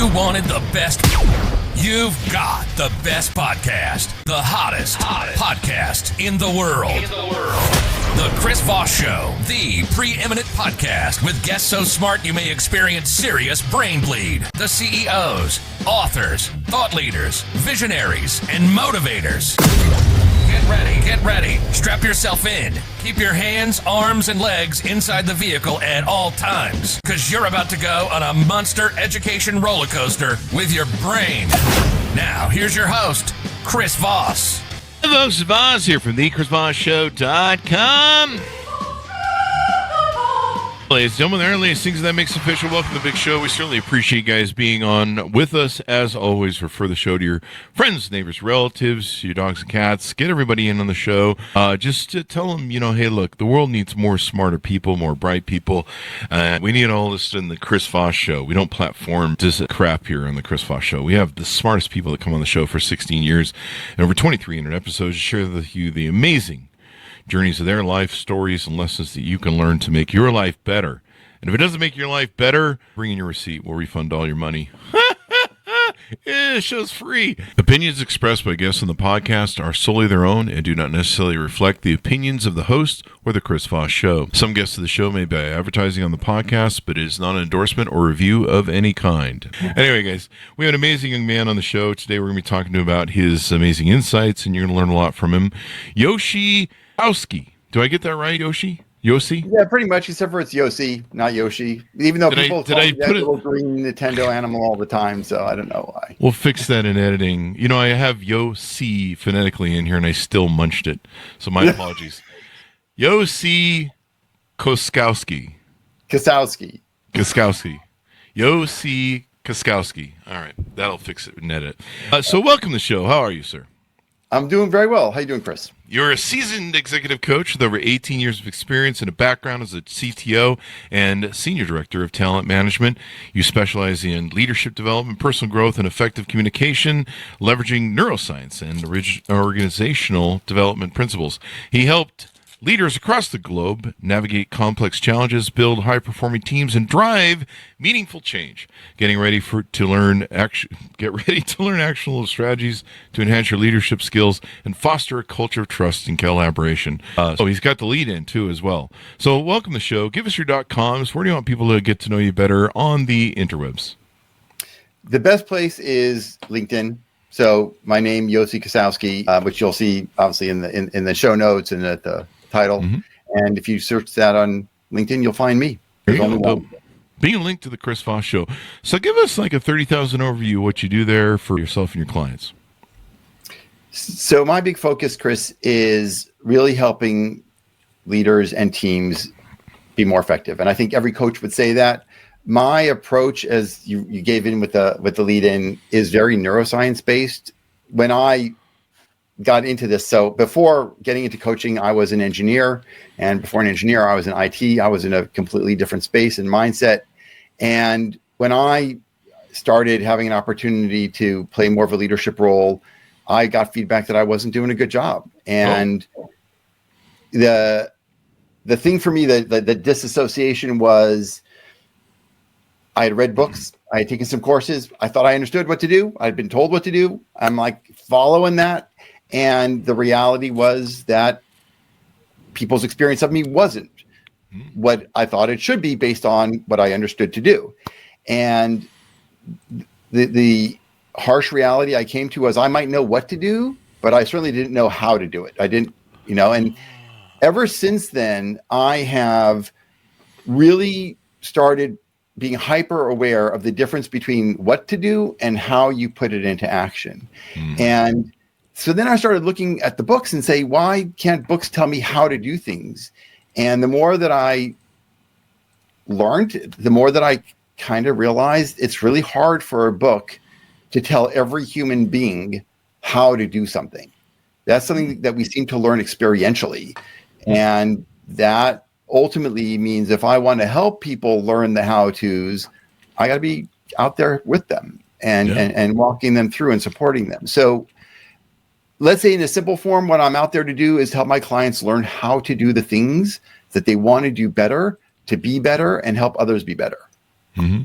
you wanted the best, you've got the best podcast. The hottest podcast in the world. The Chris Voss Show, the preeminent podcast with guests so smart you may experience serious brain bleed. The CEOs, authors, thought leaders, visionaries, and motivators. Get ready. Strap yourself in. Keep your hands, arms, and legs inside the vehicle at all times, because you're about to go on a monster education roller coaster with your brain. Now, here's your host, Chris Voss. Hello, this is Voss here from the ChrisVossShow.com. Ladies and gentlemen, there are latest things that makes official. Welcome to the big show. We certainly appreciate you guys being on with us, as always. Refer the show to your friends, neighbors, relatives, your dogs and cats. Get everybody in on the show. Just to tell them, hey, look, the world needs more smarter people, more bright people. We need all this in the Chris Voss Show. We don't platform this crap here on the Chris Voss Show. We have the smartest people that come on the show for 16 years and over 2,300 episodes to share with you the amazing journeys of their life, stories, and lessons that you can learn to make your life better. And if it doesn't make your life better, bring in your receipt. We'll refund all your money. The show's free. Opinions expressed by guests on the podcast are solely their own and do not necessarily reflect the opinions of the host or the Chris Voss Show. Some guests of the show may be advertising on the podcast, but it is not an endorsement or review of any kind. Anyway, guys, we have an amazing young man on the show. Today we're going to be talking to him about his amazing insights, and you're going to learn a lot from him. Yosi Kossowsky. Do I get that right, Yosi? Yeah, pretty much, except for it's Yosi, not Yoshi. Even though people call me that little green Nintendo animal all the time, so I don't know why. We'll fix that in editing. I have Yosi phonetically in here, and I still munched it. So my apologies. Yosi Kossowsky. Yosi Kossowsky. All right, that'll fix it in edit. So welcome to the show. How are you, sir? I'm doing very well. How you doing, Chris? You're a seasoned executive coach with over 18 years of experience and a background as a CTO and Senior Director of Talent Management. You specialize in leadership development, personal growth, and effective communication, leveraging neuroscience and organizational development principles. He helped leaders across the globe navigate complex challenges, build high-performing teams, and drive meaningful change. Get ready to learn actionable strategies to enhance your leadership skills and foster a culture of trust and collaboration. So he's got the lead in too as well. So welcome to the show. Give us your .coms. Where do you want people to get to know you better on the interwebs? The best place is LinkedIn. So my name, Yosi Kossowsky, which you'll see obviously in the show notes and at the title. Mm-hmm. And if you search that on LinkedIn, you'll find me. There's only one. Being linked to the Chris Voss Show. So give us like a 30,000 overview of what you do there for yourself and your clients. So my big focus, Chris, is really helping leaders and teams be more effective. And I think every coach would say that. My approach, as you gave in with the lead in, is very neuroscience based. When I got into this, so before getting into coaching, I was an engineer, and before an engineer, I was in IT. I was in a completely different space and mindset. And when I started having an opportunity to play more of a leadership role, I got feedback that I wasn't doing a good job. And the thing for me, the disassociation was, I had read books. I had taken some courses. I thought I understood what to do. I'd been told what to do. I'm like following that. And the reality was that people's experience of me wasn't what I thought it should be based on what I understood to do. And the harsh reality I came to was I might know what to do, but I certainly didn't know how to do it. I didn't, and ever since then, I have really started being hyper aware of the difference between what to do and how you put it into action. And so then I started looking at the books and say, why can't books tell me how to do things? And the more that I learned, the more that I kind of realized it's really hard for a book to tell every human being how to do something. That's something that we seem to learn experientially. And that ultimately means if I want to help people learn the how-tos, I got to be out there with them and walking them through and supporting them. So let's say in a simple form, what I'm out there to do is help my clients learn how to do the things that they want to do better, to be better, and help others be better. Mm-hmm.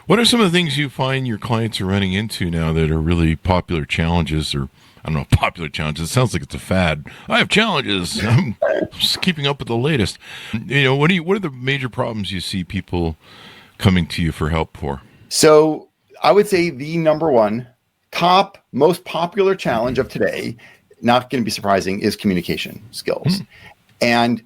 What are some of the things you find your clients are running into now that are really popular challenges, or I don't know, popular challenges? It sounds like it's a fad. I have challenges. I'm just keeping up with the latest. What are the major problems you see people coming to you for help for? So I would say the number one top most popular challenge of today, not going to be surprising, is communication skills. And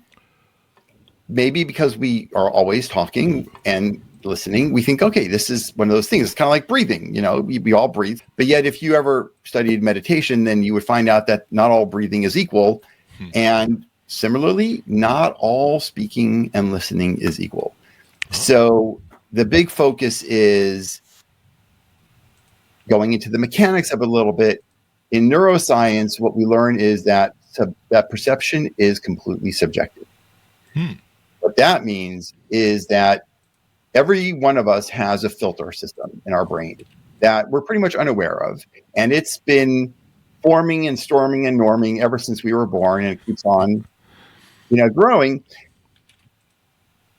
maybe because we are always talking and listening, we think, okay, this is one of those things. It's kind of like breathing, we all breathe. But yet, if you ever studied meditation, then you would find out that not all breathing is equal. And similarly, not all speaking and listening is equal. So the big focus is going into the mechanics of it a little bit. In neuroscience, what we learn is that perception is completely subjective. What that means is that every one of us has a filter system in our brain that we're pretty much unaware of. And it's been forming and storming and norming ever since we were born, and it keeps on, growing.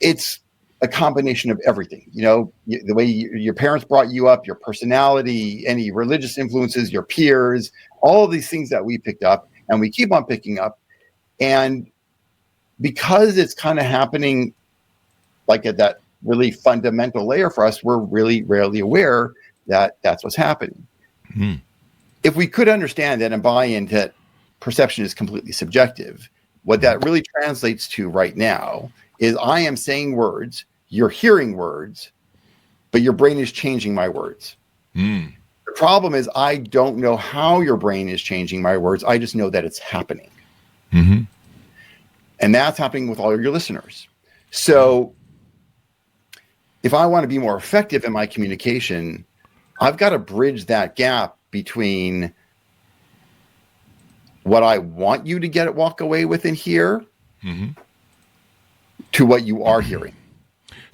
It's a combination of everything, the way your parents brought you up, your personality, any religious influences, your peers, all of these things that we picked up and we keep on picking up. And because it's kind of happening like at that really fundamental layer for us, we're really rarely aware that that's what's happening. If we could understand that and buy into that perception is completely subjective, what that really translates to right now is I am saying words, you're hearing words, but your brain is changing my words. The problem is I don't know how your brain is changing my words. I just know that it's happening. And that's happening with all your listeners. So if I want to be more effective in my communication, I've got to bridge that gap between what I want you to walk away with and hear to what you are hearing.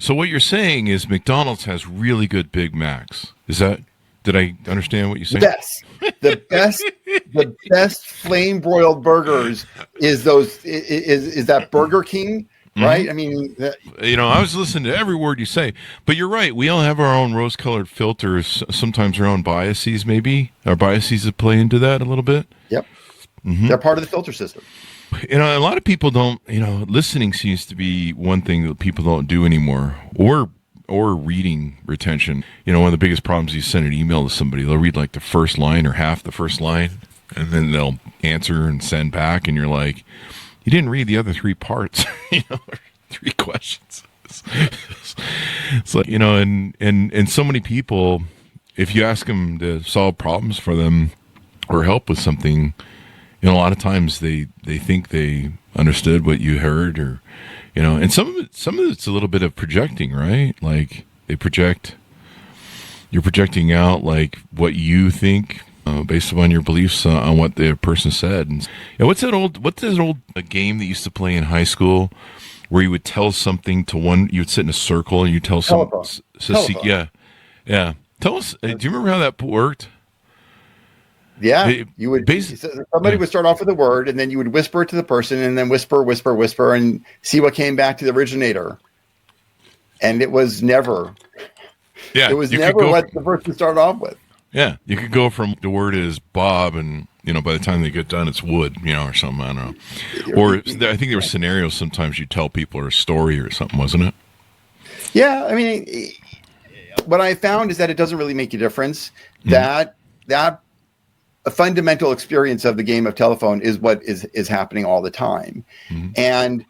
So what you're saying is McDonald's has really good Big Macs. Did I understand what you said? Yes. The best flame broiled burgers is that Burger King, right? I mean, I was listening to every word you say, but you're right. We all have our own rose colored filters, sometimes our own biases, maybe our biases that play into that a little bit. Yep. They're part of the filter system. A lot of people don't, listening seems to be one thing that people don't do anymore, or reading retention. One of the biggest problems, you send an email to somebody, they'll read like the first line or half the first line, and then they'll answer and send back, and you're like, you didn't read the other three parts, or three questions. It's like, and so many people, if you ask them to solve problems for them or help with something, a lot of times they think they understood what you heard, or and some of it's a little bit of projecting, right? Like you're projecting out like what you think based upon your beliefs on what the person said. And what's that old game that you used to play in high school where you would tell something to one, you would sit in a circle and you tell someone. Yeah. Tell us, do you remember how that worked? Yeah, you would. Somebody would start off with a word, and then you would whisper it to the person, and then whisper, and see what came back to the originator. And it was never. Yeah, it was never what the person started off with. Yeah, you could go from the word is Bob, and by the time they get done, it's wood, or something. I don't know. Or I think there were scenarios sometimes you tell people or a story or something, wasn't it? Yeah, I mean, what I found is that it doesn't really make a difference. That a fundamental experience of the game of telephone is what is happening all the time. And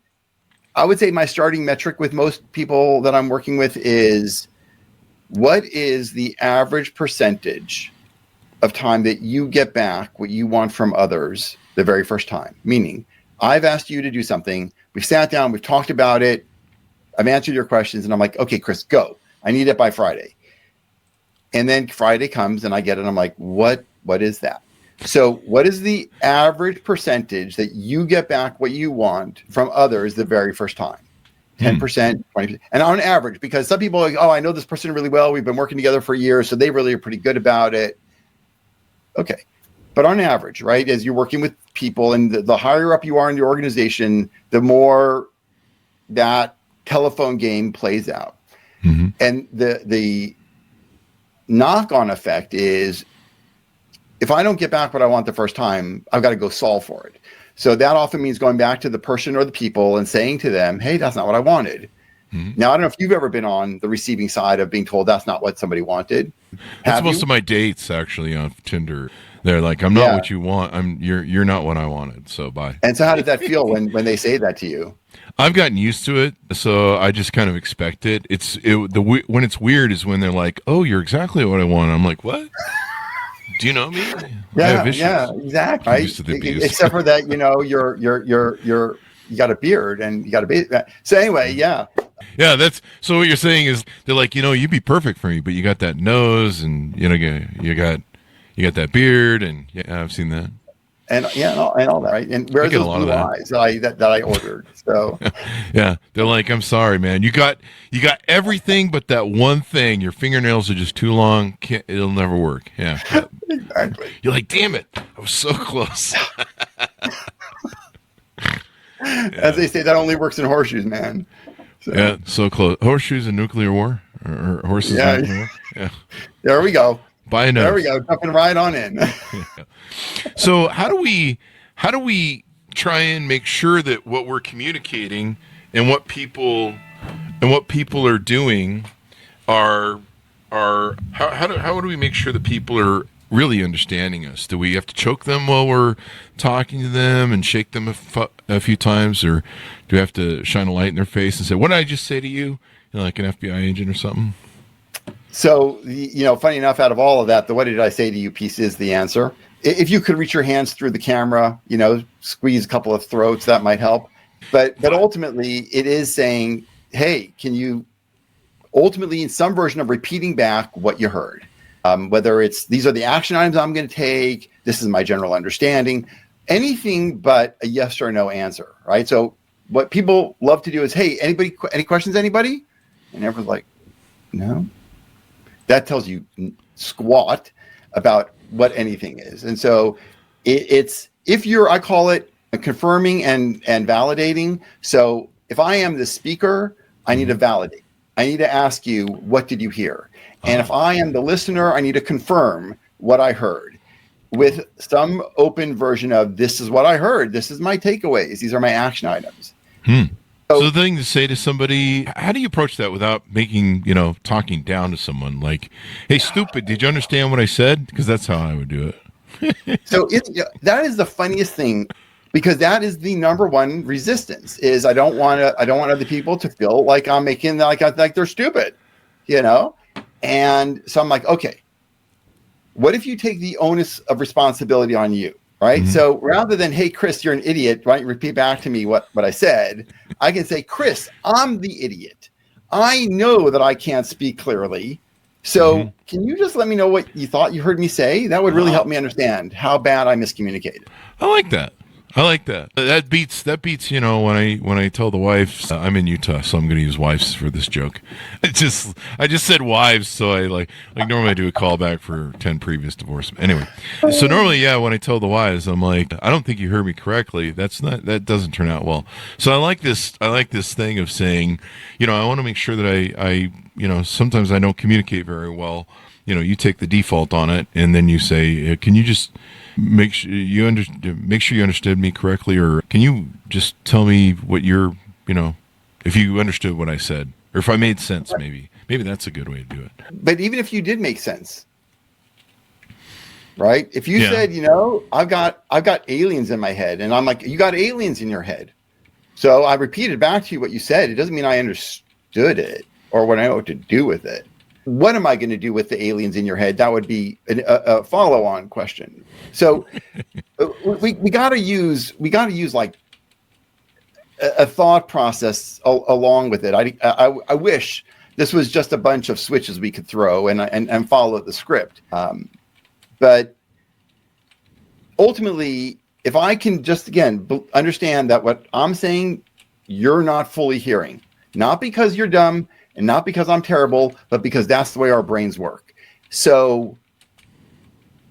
I would say my starting metric with most people that I'm working with is, what is the average percentage of time that you get back what you want from others the very first time? Meaning, I've asked you to do something, we've sat down, we've talked about it, I've answered your questions, and I'm like, okay, Chris, go. I need it by Friday. And then Friday comes and I get it, and I'm like, what is that? So what is the average percentage that you get back what you want from others the very first time? 10%, 20%. And on average, because some people are like, oh, I know this person really well, we've been working together for years, so they really are pretty good about it. Okay. But on average, right, as you're working with people, and the higher up you are in the organization, the more that telephone game plays out. And the knock-on effect is if I don't get back what I want the first time, I've got to go solve for it. So that often means going back to the person or the people and saying to them, hey, that's not what I wanted. Now, I don't know if you've ever been on the receiving side of being told that's not what somebody wanted. That's most of my dates actually on Tinder. They're like, I'm not what you want. You're not what I wanted. So bye. And so how does that feel when they say that to you? I've gotten used to it, so I just kind of expect it. When it's weird is when they're like, "Oh, you're exactly what I want." I'm like, "What? Do you know me?" Yeah, exactly. Except for that, you got a beard and you got a baby. So anyway, yeah. That's so. What you're saying is they're like, you'd be perfect for me, but you got that nose, and you got that beard, and I've seen that. And all that, right? And where's those blue eyes that I ordered? So yeah, they're like, I'm sorry, man. You got everything, but that one thing. Your fingernails are just too long. It'll never work. Yeah, exactly. You're like, damn it, I was so close. As they say, that only works in horseshoes, man. So. Yeah, so close. Horseshoes and nuclear war, or horses. Yeah. And nuclear war? Yeah. There we go. Buy a nose. There we go. Jumping right on in. Yeah. So how do we try and make sure that what we're communicating and what people are doing are how do we make sure that people are really understanding us? Do we have to choke them while we're talking to them and shake them a few times, or do we have to shine a light in their face and say, "What did I just say to you?" Like an FBI agent or something? So, funny enough, out of all of that, the "what did I say to you" piece is the answer. If you could reach your hands through the camera, squeeze a couple of throats, that might help. But ultimately, it is saying, hey, can you ultimately in some version of repeating back what you heard? Whether it's these are the action items I'm going to take, this is my general understanding, anything but a yes or no answer, right? So what people love to do is, hey, any questions, anybody? And everyone's like, no. That tells you squat about what anything is. And so I call it confirming and validating. So if I am the speaker, I need to validate. I need to ask you, what did you hear? And if I am the listener, I need to confirm what I heard with some open version of, this is what I heard. This is my takeaways. These are my action items. So the thing to say to somebody, how do you approach that without making, talking down to someone like, hey, stupid, did you understand what I said? Because that's how I would do it. So that is the funniest thing, because that is the number one resistance is I don't want other people to feel like I'm making like they're stupid, And so I'm like, okay, what if you take the onus of responsibility on you? Right. Mm-hmm. So rather than, hey, Chris, you're an idiot, why don't you repeat back to me what I said? I can say, Chris, I'm the idiot. I know that I can't speak clearly. So can you just let me know what you thought you heard me say? That would really help me understand how bad I miscommunicated. I like that. That beats, when I tell the wife, I'm in Utah, so I'm going to use wives for this joke. I just said wives, so I like normally I do a callback for 10 previous divorces. Anyway, so normally, when I tell the wives, I'm like, I don't think you heard me correctly. That doesn't turn out well. So I like this thing of saying, I want to make sure that I sometimes I don't communicate very well. You take the default on it, and then you say, can you just make sure you understood me correctly, or can you just tell me what you're, if you understood what I said, or if I made sense, maybe that's a good way to do it. But even if you did make sense, right? If you said, I've got aliens in my head, and I'm like, you got aliens in your head. So I repeated back to you what you said. It doesn't mean I understood it or what I know what to do with it. What am I going to do with the aliens in your head? That would be a follow-on question. So we got to use like a thought process along with it. I wish this was just a bunch of switches we could throw and follow the script. But ultimately, if I can just again understand that what I'm saying, you're not fully hearing, not because you're dumb. And not because I'm terrible, but because that's the way our brains work. So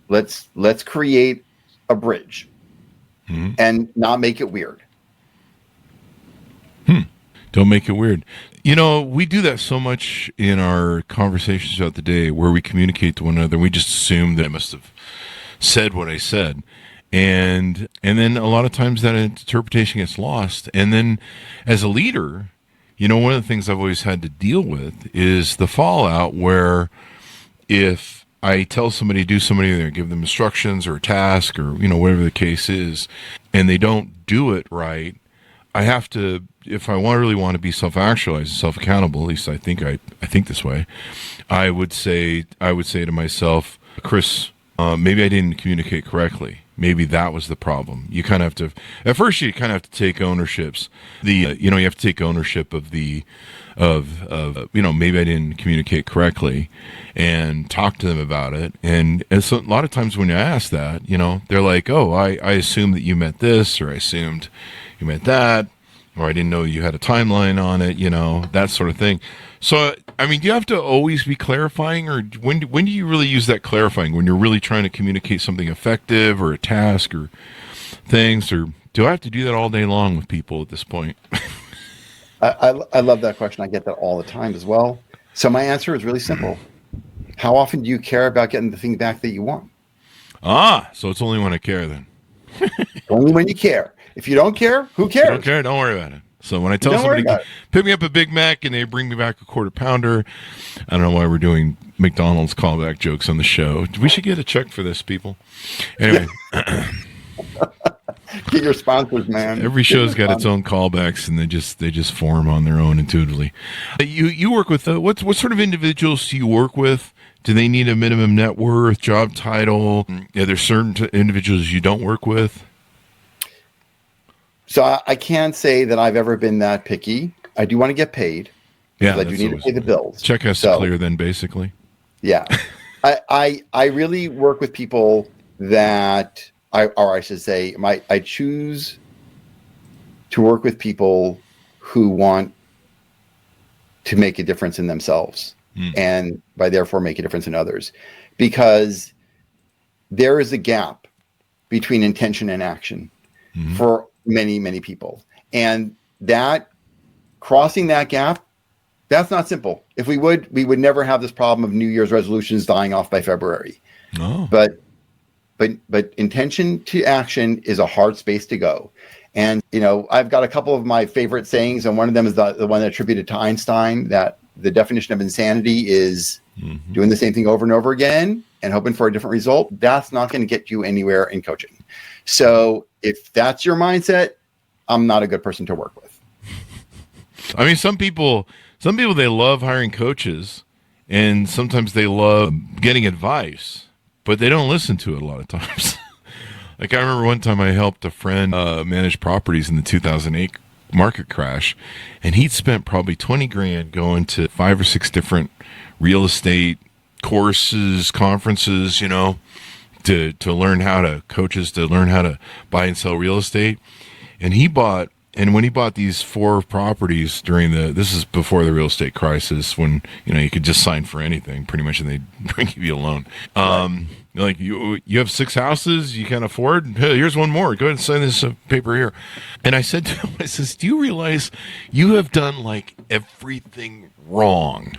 let's create a bridge and not make it weird. Don't make it weird. We do that so much in our conversations throughout the day where we communicate to one another. We just assume that I must have said what I said. And then a lot of times that interpretation gets lost. And then as a leader, one of the things I've always had to deal with is the fallout where if I tell somebody to do something, either give them instructions or a task or, whatever the case is, and they don't do it right, I have to, if I really want to be self-actualized, self-accountable, at least I think this way, I would say to myself, Chris, maybe I didn't communicate correctly. Maybe that was the problem. You kind of have to, at first you kind of have to take ownerships. You have to take ownership of maybe I didn't communicate correctly and talk to them about it. And so a lot of times when you ask that, they're like, oh, I assumed that you meant this, or I assumed you meant that, or I didn't know you had a timeline on it, that sort of thing. So, do you have to always be clarifying, or when do you really use that clarifying? When you're really trying to communicate something effective or a task or things, or do I have to do that all day long with people at this point? I love that question. I get that all the time as well. So my answer is really simple. How often do you care about getting the thing back that you want? So it's only when I care then. Only when you care. If you don't care, who cares? If you don't care, don't worry about it. So when I tell somebody to pick me up a Big Mac and they bring me back a quarter pounder, I don't know why we're doing McDonald's callback jokes on the show. We should get a check for this, people. Anyway. Get your sponsors, man. Every show's got its own callbacks, and they just form on their own intuitively. You work with what sort of individuals do you work with? Do they need a minimum net worth, job title? Are there certain individuals you don't work with? So I can't say that I've ever been that picky. I do want to get paid. Yeah, I do need to pay the bills. Check has to clear then, basically. Yeah. I really work with people that I choose to work with people who want to make a difference in themselves and by therefore make a difference in others, because there is a gap between intention and action for many, many people. And that crossing that gap, that's not simple. If we would never have this problem of New Year's resolutions dying off by February. Oh. But intention to action is a hard space to go. And, I've got a couple of my favorite sayings, and one of them is the one attributed to Einstein, that the definition of insanity is doing the same thing over and over again and hoping for a different result. That's not going to get you anywhere in coaching. So if that's your mindset, I'm not a good person to work with. Some people, they love hiring coaches, and sometimes they love getting advice, but they don't listen to it a lot of times. Like I remember one time I helped a friend manage properties in the 2008 market crash, and he'd spent probably $20,000 going to 5 or 6 different real estate courses, conferences, to learn how to buy and sell real estate. And when he bought these 4 properties this is before the real estate crisis, when you could just sign for anything pretty much and they'd give you a loan. Like you have 6 houses you can't afford. Hey, here's one more. Go ahead and sign this paper here. And I said to him, I says, do you realize you have done like everything wrong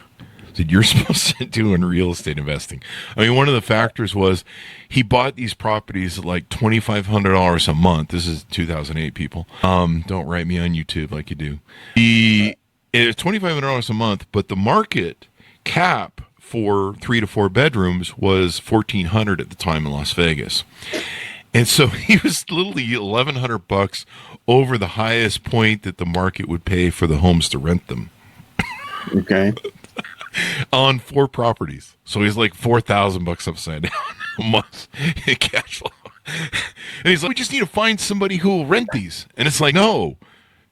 that you're supposed to do in real estate investing? One of the factors was he bought these properties at like $2,500 a month. This is 2008, people. Don't write me on YouTube like you do. It's $2,500 a month, but the market cap for 3 to 4 bedrooms was $1,400 at the time in Las Vegas. And so he was literally $1,100 over the highest point that the market would pay for the homes to rent them. Okay. On 4 properties. So he's like $4,000 upside down a month in cash flow. And he's like, we just need to find somebody who will rent these. And it's like, no.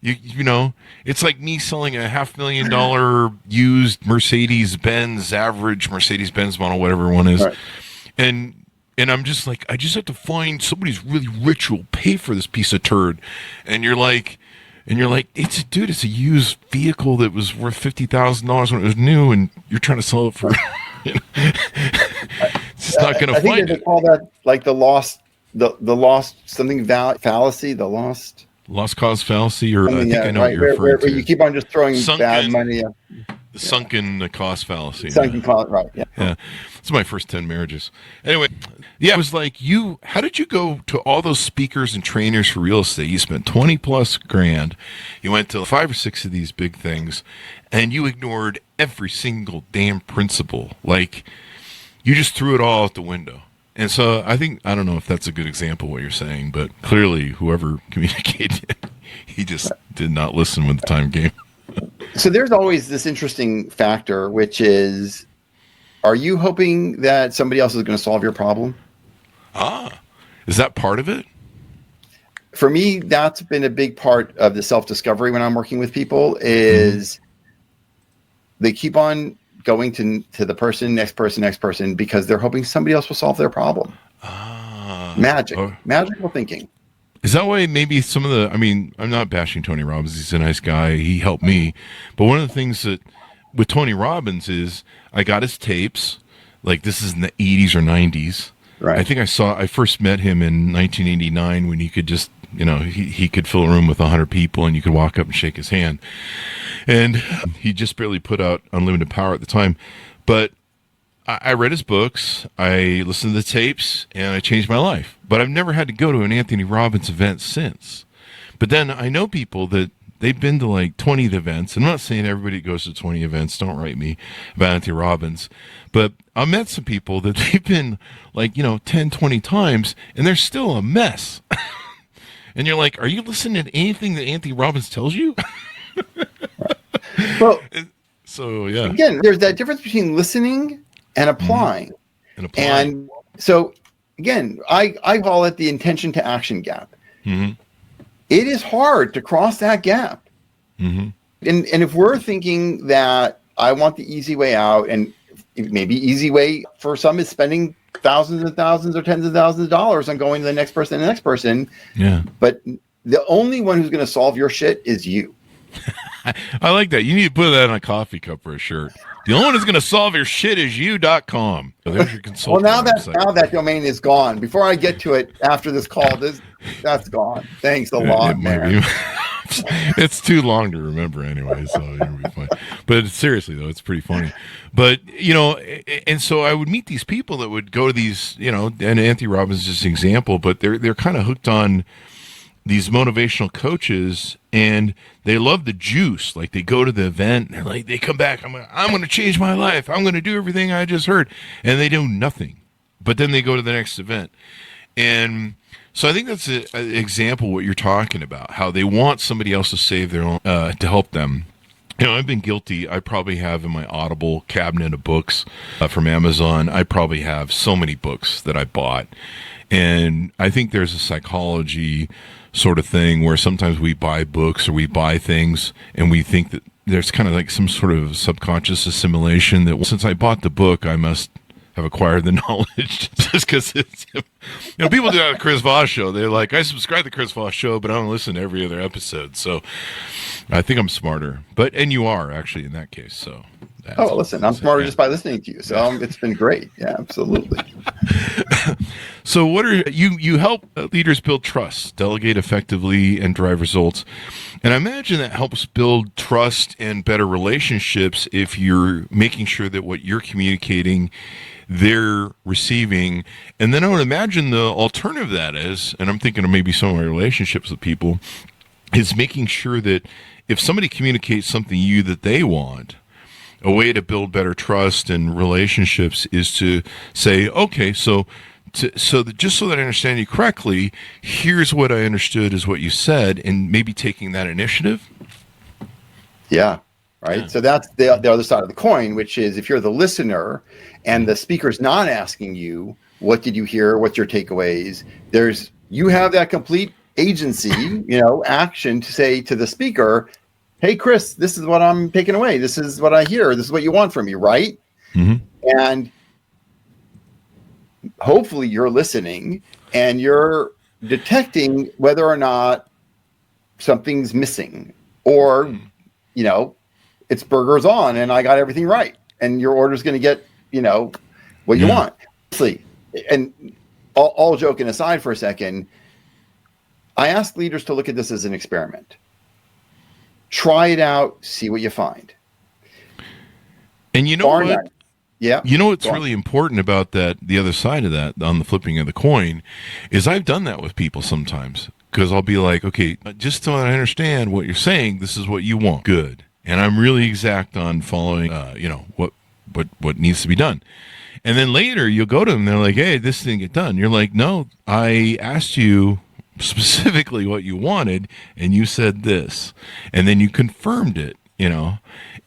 It's like me selling a $500,000 used Mercedes-Benz, average Mercedes-Benz model, whatever one is. Right. And I'm just like, I just have to find somebody who's really rich who will pay for this piece of turd. And you're like, it's a used vehicle that was worth $50,000 when it was new, and you're trying to sell it for, it's just not going to find it. They call that like the lost something fallacy, the lost. Lost cause fallacy, or I think I know right, what you're referring where to. you keep on just throwing bad money. The sunken cost fallacy. Sunken cost, right? Yeah. Yeah, it's my first 10 marriages. Anyway, yeah, it was like how did you go to all those speakers and trainers for real estate? You spent 20 plus grand. You went to 5 or 6 of these big things, and you ignored every single damn principle. Like, you just threw it all out the window. And so I don't know if that's a good example of what you're saying, but clearly whoever communicated, he just did not listen when the time came. So there's always this interesting factor, which is, are you hoping that somebody else is going to solve your problem? Is that part of it? For me, that's been a big part of the self-discovery when I'm working with people is they keep on going to the next person, because they're hoping somebody else will solve their problem. Magical thinking. Is that why maybe some of the, I'm not bashing Tony Robbins. He's a nice guy. He helped me. But one of the things that with Tony Robbins is I got his tapes, like this is in the 80s or 90s. Right. I think I first met him in 1989 when he could just, he could fill a room with 100 people and you could walk up and shake his hand. And he just barely put out Unlimited Power at the time. But I read his books, I listened to the tapes, and I changed my life. But I've never had to go to an Anthony Robbins event since. But then I know people that they've been to like 20 events. I'm not saying everybody goes to 20 events. Don't write me about Anthony Robbins. But I met some people that they've been like, 10, 20 times, and they're still a mess. And you're like, are you listening to anything that Anthony Robbins tells you? Well, so, yeah. Again, there's that difference between listening and applying. And so, again, I call it the intention to action gap. Mm-hmm. It is hard to cross that gap. Mm-hmm. And if we're thinking that I want the easy way out, and maybe easy way for some is spending thousands and thousands or tens of thousands of dollars on going to the next person. Yeah. But the only one who's going to solve your shit is you. I like that. You need to put that on a coffee cup or a shirt. The only one who's going to solve your shit is you.com. So there's your consulting. Well, now that domain is gone. Before I get to it after this call, that's gone. Thanks a lot, man. It's too long to remember anyway, so it'll be fine. But seriously, though, it's pretty funny. But, and so I would meet these people that would go to these, and Anthony Robbins is just an example, but they're kind of hooked on these motivational coaches, and they love the juice. Like, they go to the event, and they're like, they come back, I'm going to change my life. I'm going to do everything I just heard. And they do nothing. But then they go to the next event. And so I think that's an example of what you're talking about, how they want somebody else to save their own, to help them. I've been guilty. I probably have in my Audible cabinet of books from Amazon. I probably have so many books that I bought. And I think there's a psychology sort of thing where sometimes we buy books or we buy things and we think that there's kind of like some sort of subconscious assimilation that, well, since I bought the book, I must have acquired the knowledge just because it's, people do that on the Chris Voss Show. They're like, I subscribe to the Chris Voss Show, but I don't listen to every other episode. So I think I'm smarter, and you are actually in that case. So. Listen, I'm smarter just by listening to you. So it's been great. Yeah, absolutely. So what are you help leaders build trust, delegate effectively, and drive results. And I imagine that helps build trust and better relationships if you're making sure that what you're communicating, they're receiving. And then I would imagine the alternative of that is, and I'm thinking of maybe some of my relationships with people, is making sure that if somebody communicates something to you that they want, a way to build better trust and relationships is to say, okay, just so that I understand you correctly, here's what I understood is what you said, and maybe taking that initiative. Yeah, right. Yeah. So that's the other side of the coin, which is if you're the listener and the speaker's not asking you, what did you hear? What's your takeaways? You have that complete agency, action to say to the speaker, hey, Chris, this is what I'm taking away. This is what I hear. This is what you want from me, right? Mm-hmm. And hopefully you're listening and you're detecting whether or not something's missing or, it's burgers on and I got everything right. And your order's going to get, what you want. And all joking aside for a second, I ask leaders to look at this as an experiment. Try it out, see what you find. And you know what? Yeah. You know what's really important about that, the other side of that, on the flipping of the coin, is I've done that with people sometimes. Because I'll be like, okay, just so I understand what you're saying, this is what you want. Good. And I'm really exact on following, what needs to be done. And then later you'll go to them, they're like, hey, this didn't get done. You're like, no, I asked you specifically what you wanted, and you said this. And then you confirmed it,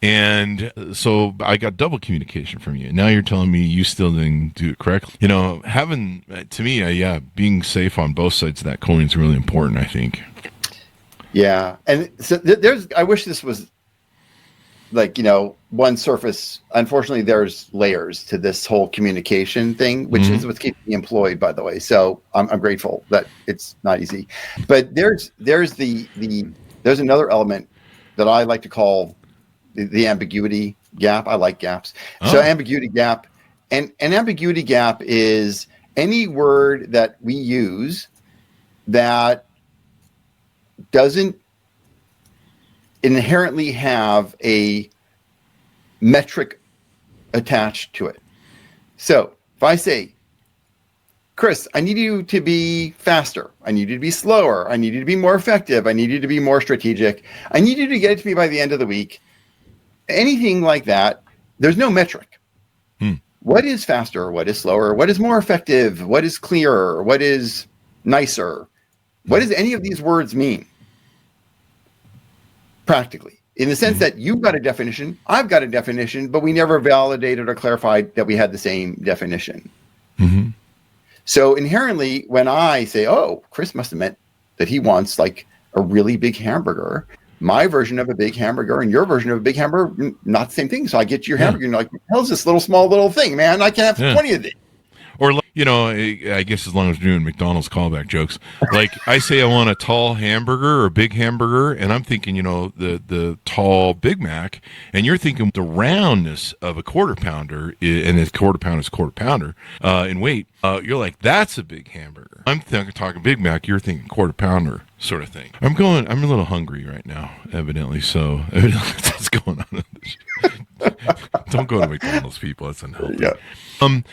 And so I got double communication from you. Now you're telling me you still didn't do it correctly. Having, to me, being safe on both sides of that coin is really important, I think. Yeah. And so I wish this was like, one surface. Unfortunately, there's layers to this whole communication thing, which is what's keeping me employed, by the way. So I'm grateful that it's not easy. But there's another element that I like to call the ambiguity gap. I like gaps. Oh. So ambiguity gap, and an ambiguity gap is any word that we use that doesn't inherently have a metric attached to it. So if I say, Chris, I need you to be faster. I need you to be slower. I need you to be more effective. I need you to be more strategic. I need you to get it to me by the end of the week. Anything like that, there's no metric. What is faster? What is slower? What is more effective? What is clearer? What is nicer? What does any of these words mean? Practically, in the sense that you've got a definition, I've got a definition, but we never validated or clarified that we had the same definition. So inherently, when I say, oh, Chris must have meant that he wants like a really big hamburger, my version of a big hamburger and your version of a big hamburger, not the same thing. So I get your hamburger and you're like, what the hell is this small thing, man? I can have 20 of these. Or, I guess as long as we're doing McDonald's callback jokes, like I say I want a tall hamburger or a big hamburger, and I'm thinking, the tall Big Mac, and you're thinking the roundness of a quarter pounder, and a quarter pounder is a quarter pounder in weight. You're like, that's a big hamburger. I'm talking Big Mac, you're thinking quarter pounder sort of thing. I'm a little hungry right now, evidently, so that's what's going on in this show. Don't go to McDonald's, people. That's unhealthy. Yeah.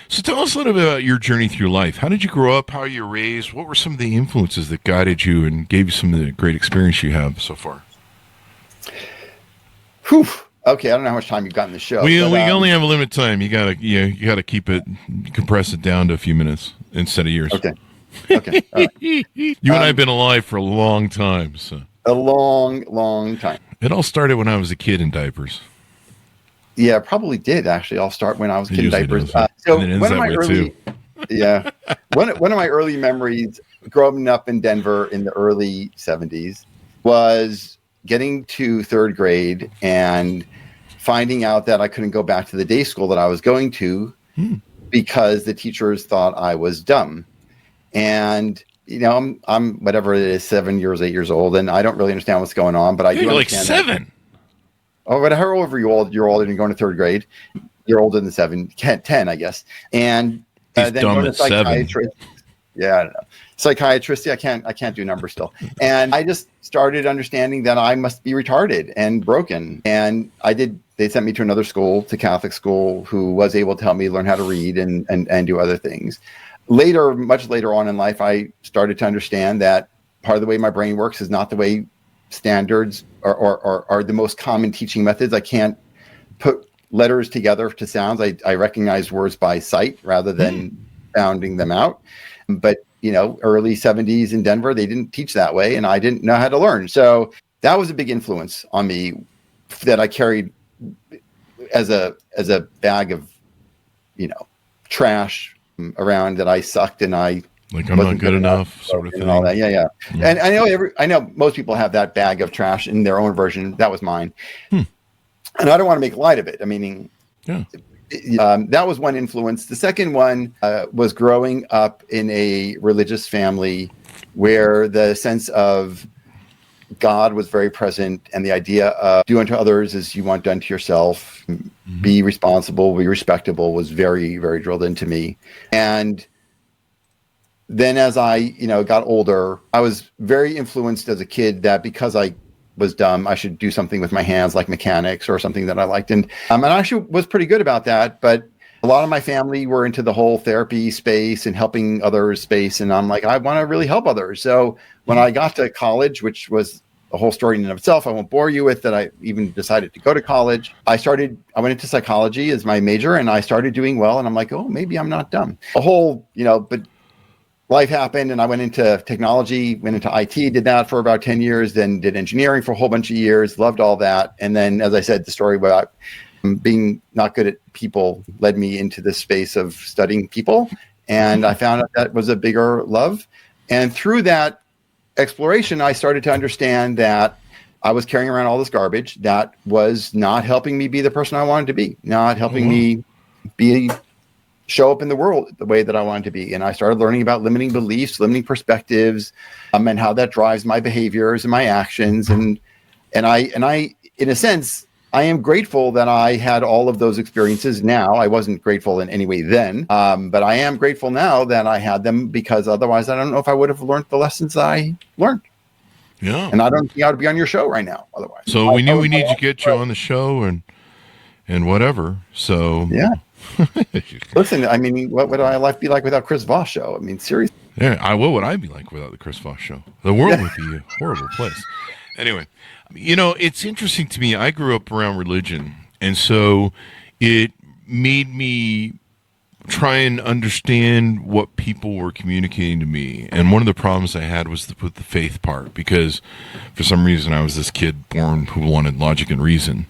So tell us a little bit about your journey through life. How did you grow up? How were you raised? What were some of the influences that guided you and gave you some of the great experience you have so far? Whew. Okay, I don't know how much time you've got in the show. We only have a limited time. You gotta keep it, compress it down to a few minutes instead of years. Okay. All right. You and I have been alive for a long time. So a long time. It all started when I was a kid in diapers. Yeah, probably did actually. I'll start when I was a kid in diapers. So one of my early, one of my early memories growing up in Denver in the early 70s was getting to third grade and finding out that I couldn't go back to the day school that I was going to because the teachers thought I was dumb. And I'm whatever it is, 7 years, 8 years old, and I don't really understand what's going on. But I do understand. Like 7. Oh, but however you're old, and you're going to third grade. You're older than 10, I guess. And then going to psychiatrist. Yeah, I don't know. Psychiatrist. Yeah, I can't do numbers still. And I just started understanding that I must be retarded and broken. And they sent me to another school, to Catholic school, who was able to help me learn how to read and do other things. Later, much later on in life, I started to understand that part of the way my brain works is not the way standards are the most common teaching methods. I can't put letters together to sounds. I recognize words by sight rather than sounding them out. But, early 70s in Denver, they didn't teach that way, and I didn't know how to learn. So that was a big influence on me that I carried as a bag of, trash around, that I sucked and I'm not good enough sort of thing. And all that. Yeah. And I know most people have that bag of trash in their own version. That was mine. And I don't want to make light of it. I mean, that was one influence. The second one was growing up in a religious family where the sense of God was very present, and the idea of do unto others as you want done to yourself, be responsible, be respectable, was very, very drilled into me. And then as I, got older, I was very influenced as a kid that because I was dumb, I should do something with my hands like mechanics or something that I liked. And I actually was pretty good about that. But a lot of my family were into the whole therapy space and helping others space. And I'm like, I want to really help others. So when I got to college, which was a whole story in and of itself, I won't bore you with that. I even decided to go to college. I went into psychology as my major and I started doing well. And I'm like, oh, maybe I'm not dumb. But life happened and I went into technology, went into IT, did that for about 10 years, then did engineering for a whole bunch of years, loved all that. And then, as I said, the story about being not good at people led me into this space of studying people. And I found out that was a bigger love. And through that exploration, I started to understand that I was carrying around all this garbage that was not helping me be the person I wanted to be, not helping me show up in the world the way that I wanted to be. And I started learning about limiting beliefs, limiting perspectives, and how that drives my behaviors and my actions. And I, in a sense, I am grateful that I had all of those experiences now. I wasn't grateful in any way then, but I am grateful now that I had them, because otherwise I don't know if I would have learned the lessons I learned. Yeah. And I don't think I would be on your show right now otherwise. So we knew we need to get you on the show and whatever. So yeah. Listen, I mean, what would my life be like without Chris Voss Show? I mean, seriously. Yeah, what would I be like without the Chris Voss Show? The world would be a horrible place. Anyway, it's interesting to me. I grew up around religion, and so it made me try and understand what people were communicating to me. And one of the problems I had was with the faith part, because for some reason I was this kid born who wanted logic and reason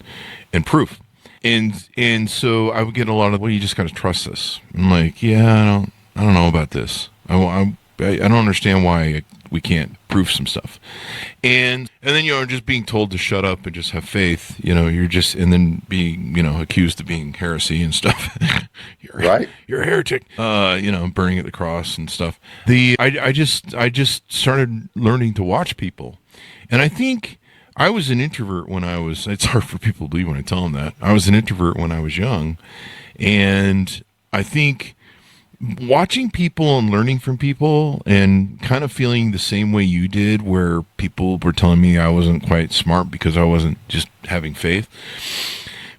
and proof. And so I would get a lot of, well, you just got to trust this. I'm like, yeah, I don't know about this. I don't understand why we can't prove some stuff. And then, just being told to shut up and just have faith, you're just, and then being, accused of being heresy and stuff. You're a heretic, burning at the cross and stuff. I just started learning to watch people. And I think I was an introvert when it's hard for people to believe when I tell them that. I was an introvert when I was young. And I think watching people and learning from people and kind of feeling the same way you did, where people were telling me I wasn't quite smart because I wasn't just having faith,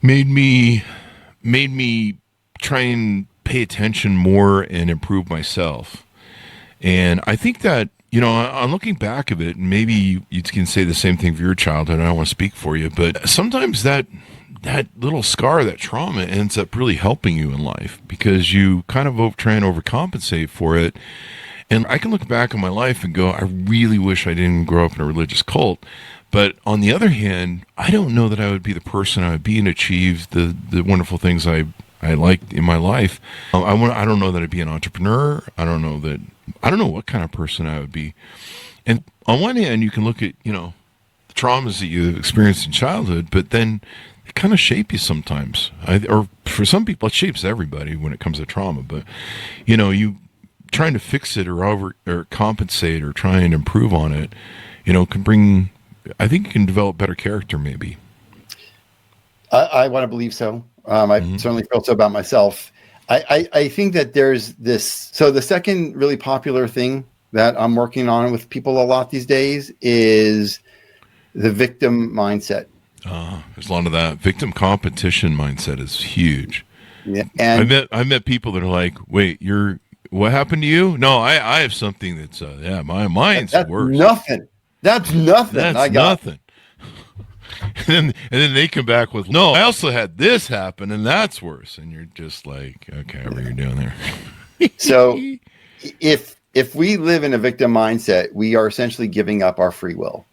made me try and pay attention more and improve myself. And I think that, on looking back of it, maybe you can say the same thing for your childhood. I don't want to speak for you, but sometimes that little scar, that trauma, ends up really helping you in life, because you kind of try and overcompensate for it. And I can look back on my life and go, I really wish I didn't grow up in a religious cult. But on the other hand, I don't know that I would be the person I would be and achieve the wonderful things I liked in my life. I don't know that I'd be an entrepreneur. I don't know what kind of person I would be. And on one hand, you can look at, the traumas that you've experienced in childhood, but then it kind of shape you sometimes. Or for some people, it shapes everybody when it comes to trauma. But, you trying to fix it or compensate or try and improve on it, can bring, I think you can develop better character maybe. I want to believe so. I certainly feel so about myself. I think that there's this. So the second really popular thing that I'm working on with people a lot these days is the victim mindset. There's a lot of that. Victim competition mindset is huge. Yeah, and I met people that are like, wait, what happened to you? No, I have something that's mine's worse. That's nothing. That's nothing. And then they come back with, no, I also had this happen, and that's worse. And you're just like, okay, what are you doing there? So if we live in a victim mindset, we are essentially giving up our free will.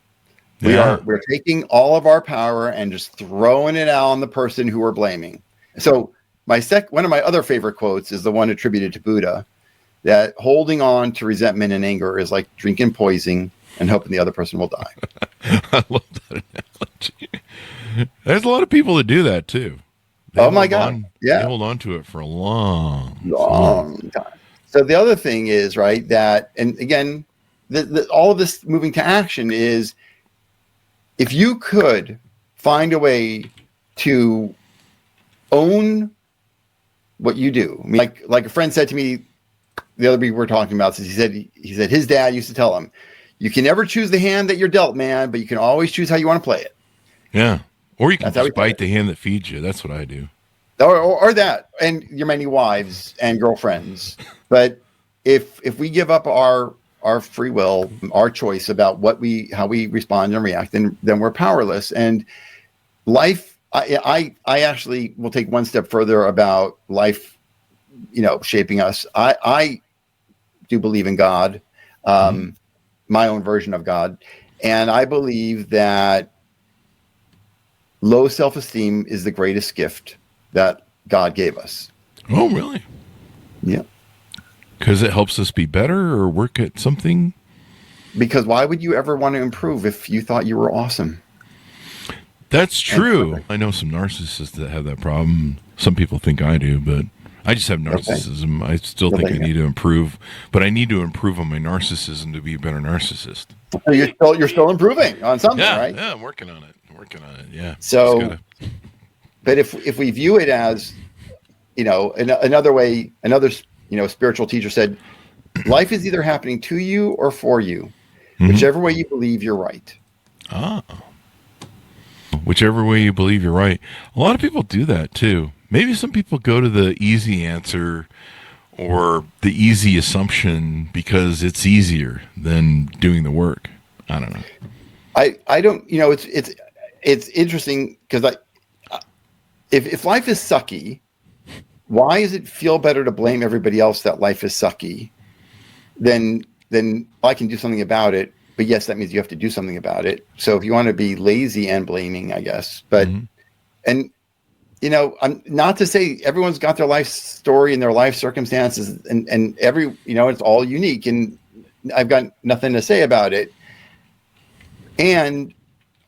We're taking all of our power and just throwing it out on the person who we're blaming. So one of my other favorite quotes is the one attributed to Buddha, that holding on to resentment and anger is like drinking poison and hoping the other person will die. I love that analogy. There's a lot of people that do that too. Oh my God. They hold on to it for a long time. So the other thing is, right, that, and again, all of this moving to action is, if you could find a way to own what you do. I mean, like a friend said to me the other people we're talking about, he said his dad used to tell him, you can never choose the hand that you're dealt, man, but you can always choose how you want to play it. Yeah. Or you can just bite the hand that feeds you. That's what I do. Or that, and your many wives and girlfriends. But if we give up our free will, our choice about how we respond and react, then we're powerless. And life, I actually will take one step further about life, shaping us. I do believe in God, my own version of God, and I believe that low self-esteem is the greatest gift that God gave us. Oh, really? Yeah. Because it helps us be better or work at something? Because why would you ever want to improve if you thought you were awesome? That's true. I know some narcissists that have that problem. Some people think I do, but I just have narcissism. Okay. I still think I need to improve, but I need to improve on my narcissism to be a better narcissist. You're still improving on something, right? Yeah, I'm working on it. Yeah. So, but if we view it as, another spiritual teacher said, life is either happening to you or for you. Whichever way you believe, you're right. Ah. Whichever way you believe you're right. A lot of people do that too. Maybe some people go to the easy answer or the easy assumption because it's easier than doing the work. I don't know. I don't, it's interesting because if life is sucky, why does it feel better to blame everybody else that life is sucky than I can do something about it? But yes, that means you have to do something about it. So if you want to be lazy and blaming, I guess, but, and I'm not to say everyone's got their life story and their life circumstances and every, it's all unique and I've got nothing to say about it. And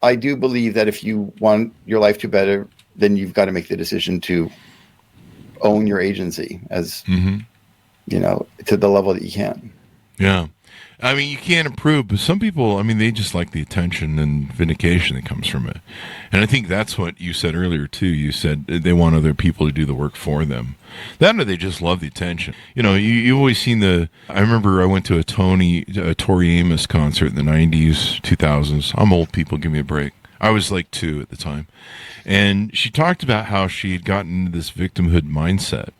I do believe that if you want your life to be better, then you've got to make the decision to own your agency as, to the level that you can. Yeah. I mean, you can't improve, but some people, they just like the attention and vindication that comes from it. And I think that's what you said earlier, too. You said they want other people to do the work for them. That or they just love the attention. You always seen I remember I went to a Tori Amos concert in the 90s, 2000s. I'm old, people, give me a break. I was like 2 at the time. And she talked about how she had gotten into this victimhood mindset.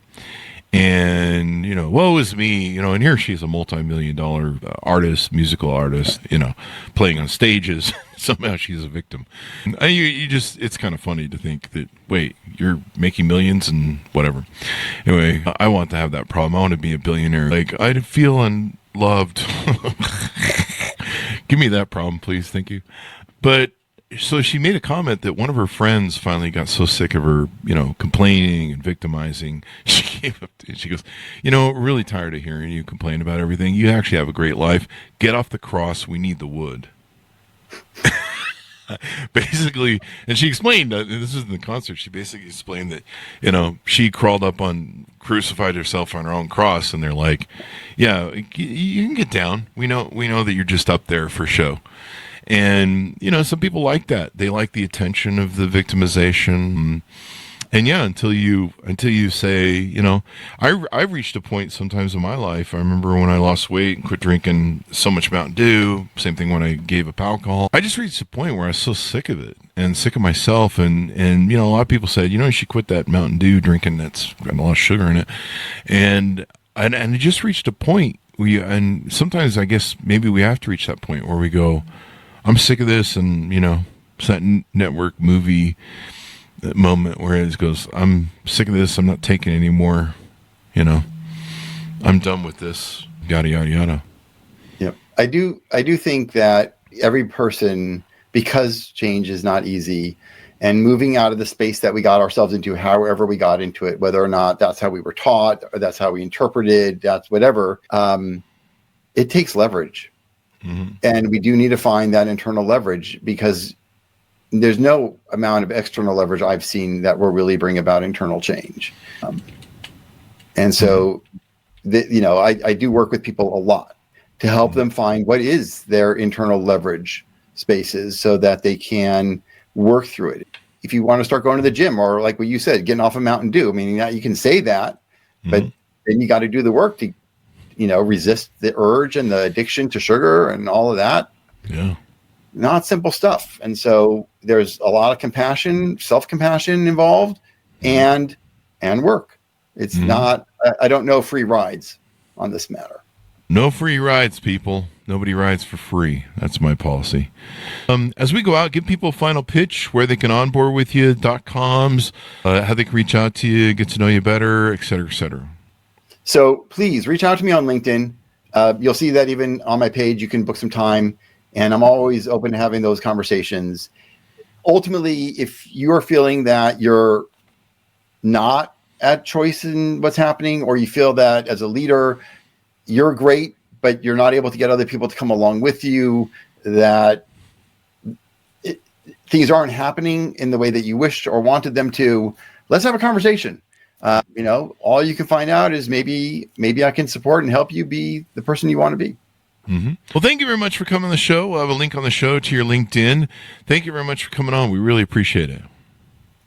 And, woe is me, and here she's a multi-million-dollar artist, musical artist, playing on stages. Somehow she's a victim. It's kind of funny to think that, wait, you're making millions and whatever. Anyway, I want to have that problem. I want to be a billionaire. Like, I feel unloved. Give me that problem, please. Thank you. But so she made a comment that one of her friends finally got so sick of her, complaining and victimizing. She gave up. She goes, we're really tired of hearing you complain about everything. You actually have a great life. Get off the cross. We need the wood. Basically, and she explained, this is in the concert, she basically explained that, she crawled up crucified herself on her own cross, and they're like, yeah, you can get down. We know that you're just up there for show. And, some people like that. They like the attention of the victimization. And yeah, until you say, I've reached a point sometimes in my life. I remember when I lost weight and quit drinking so much Mountain Dew, same thing when I gave up alcohol. I just reached a point where I was so sick of it and sick of myself. And a lot of people said, you should quit that Mountain Dew drinking that's got a lot of sugar in it. And it just reached a point and sometimes I guess maybe we have to reach that point where we go, I'm sick of this. And, it's that network movie moment where it goes, I'm sick of this. I'm not taking it anymore. I'm done with this. Yada, yada, yada. Yeah. I do think that every person, because change is not easy and moving out of the space that we got ourselves into, however we got into it, whether or not that's how we were taught or that's how we interpreted, that's whatever, it takes leverage. Mm-hmm. And we do need to find that internal leverage because there's no amount of external leverage I've seen that will really bring about internal change. And so, I do work with people a lot to help them find what is their internal leverage spaces so that they can work through it. If you want to start going to the gym or like what you said, getting off of Mountain Dew, you can say that, but then you got to do the work to resist the urge and the addiction to sugar and all of that. Yeah. Not simple stuff. And so there's a lot of compassion, self-compassion involved and work. It's not, I don't know free rides on this matter. No free rides, people. Nobody rides for free. That's my policy. As we go out, give people a final pitch, where they can onboard with you, .coms, how they can reach out to you, get to know you better, et cetera, et cetera. So please reach out to me on LinkedIn. You'll see that even on my page, you can book some time, and I'm always open to having those conversations. Ultimately, if you're feeling that you're not at choice in what's happening, or you feel that as a leader, you're great, but you're not able to get other people to come along with you, that things aren't happening in the way that you wished or wanted them to, let's have a conversation. All you can find out is maybe I can support and help you be the person you want to be. Mm-hmm. Well, thank you very much for coming on the show. We'll have a link on the show to your LinkedIn. Thank you very much for coming on. We really appreciate it.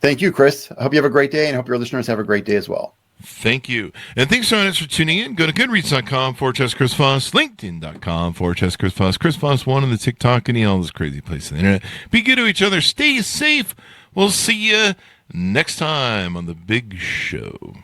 Thank you, Chris. I hope you have a great day, and hope your listeners have a great day as well. Thank you. And thanks so much for tuning in. Go to goodreads.com/Chris Voss, LinkedIn.com/Chris Voss, Chris Voss 1 on the TikTok, and all this crazy place on the internet. Be good to each other. Stay safe. We'll see you next time on The Big Show.